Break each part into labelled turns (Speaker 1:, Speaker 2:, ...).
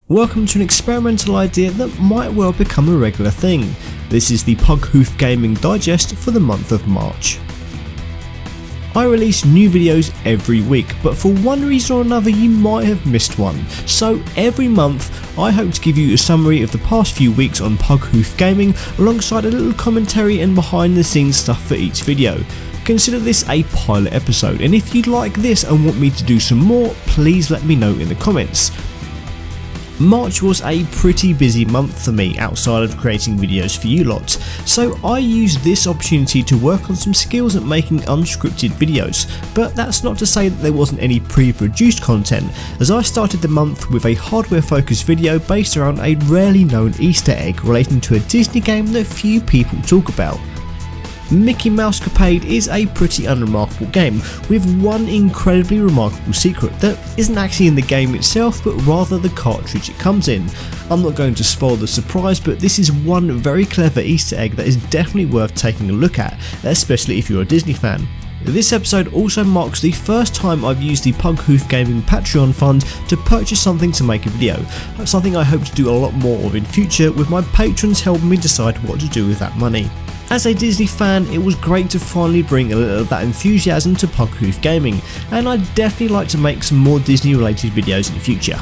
Speaker 1: Welcome to an experimental idea that might well become a regular thing. This is the Pug Hoof Gaming Digest for the month of March. I release new videos every week, but for one reason or another you might have missed one. So every month I hope to give you a summary of the past few weeks on Pug Hoof Gaming alongside a little commentary and behind the scenes stuff for each video. Consider this a pilot episode, and if you'd like this and want me to do some more, please let me know in the comments. March was a pretty busy month for me outside of creating videos for you lot, so I used this opportunity to work on some skills at making unscripted videos, but that's not to say that there wasn't any pre-produced content, as I started the month with a hardware focused video based around a rarely known Easter egg relating to a Disney game that few people talk about. Mickey Mousecapade is a pretty unremarkable game, with one incredibly remarkable secret that isn't actually in the game itself but rather the cartridge it comes in. I'm not going to spoil the surprise, but this is one very clever Easter egg that is definitely worth taking a look at, especially if you're a Disney fan. This episode also marks the first time I've used the Pug Hoof Gaming Patreon fund to purchase something to make a video, something I hope to do a lot more of in future, with my patrons helping me decide what to do with that money. As a Disney fan, it was great to finally bring a little of that enthusiasm to Pug Hoof Gaming, and I'd definitely like to make some more Disney related videos in the future.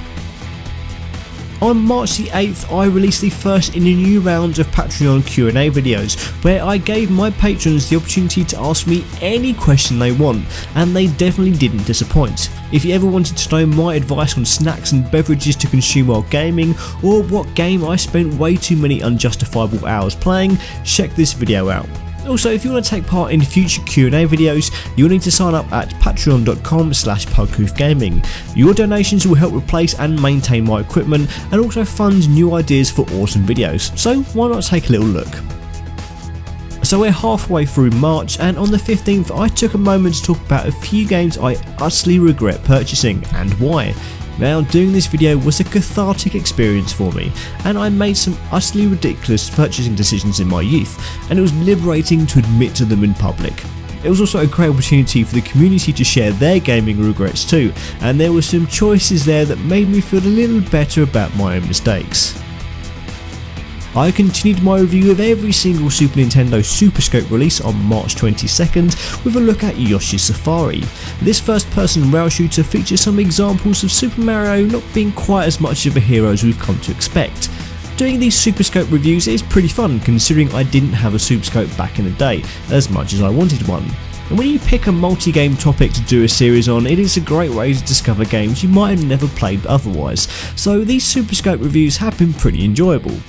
Speaker 1: On March the 8th, I released the first in a new round of Patreon Q&A videos, where I gave my patrons the opportunity to ask me any question they want, and they definitely didn't disappoint. If you ever wanted to know my advice on snacks and beverages to consume while gaming, or what game I spent way too many unjustifiable hours playing, check this video out. Also, if you want to take part in future Q&A videos, you'll need to sign up at patreon.com/pughoofgaming. Your donations will help replace and maintain my equipment and also fund new ideas for awesome videos, so why not take a little look. So we're halfway through March, and on the 15th I took a moment to talk about a few games I utterly regret purchasing and why. Now, doing this video was a cathartic experience for me, and I made some utterly ridiculous purchasing decisions in my youth, and it was liberating to admit to them in public. It was also a great opportunity for the community to share their gaming regrets too, and there were some choices there that made me feel a little better about my own mistakes. I continued my review of every single Super Nintendo Super Scope release on March 22nd with a look at Yoshi's Safari. This first person rail shooter features some examples of Super Mario not being quite as much of a hero as we've come to expect. Doing these Super Scope reviews is pretty fun, considering I didn't have a Super Scope back in the day, as much as I wanted one. And when you pick a multi-game topic to do a series on, it is a great way to discover games you might have never played otherwise, so these Super Scope reviews have been pretty enjoyable.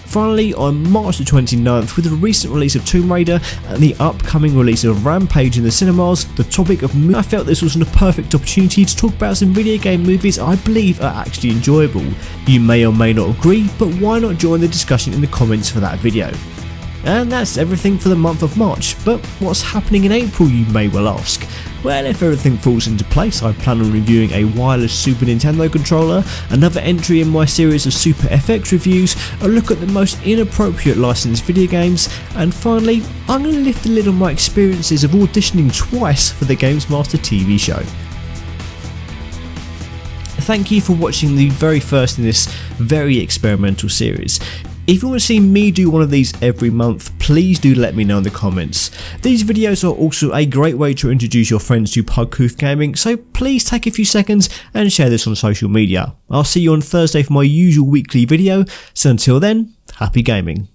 Speaker 1: Finally, on March the 29th, with the recent release of Tomb Raider and the upcoming release of Rampage in the cinemas, the topic of I felt this was a perfect opportunity to talk about some video game movies I believe are actually enjoyable. You may or may not agree, but why not join the discussion in the comments for that video? And that's everything for the month of March, but what's happening in April, you may well ask? Well, if everything falls into place, I plan on reviewing a wireless Super Nintendo controller, another entry in my series of Super FX reviews, a look at the most inappropriate licensed video games, and finally, I'm going to lift a little my experiences of auditioning twice for the Games Master TV show. Thank you for watching the very first in this very experimental series. If you want to see me do one of these every month, please do let me know in the comments. These videos are also a great way to introduce your friends to Pug Hoof Gaming, so please take a few seconds and share this on social media. I'll see you on Thursday for my usual weekly video, so until then, happy gaming.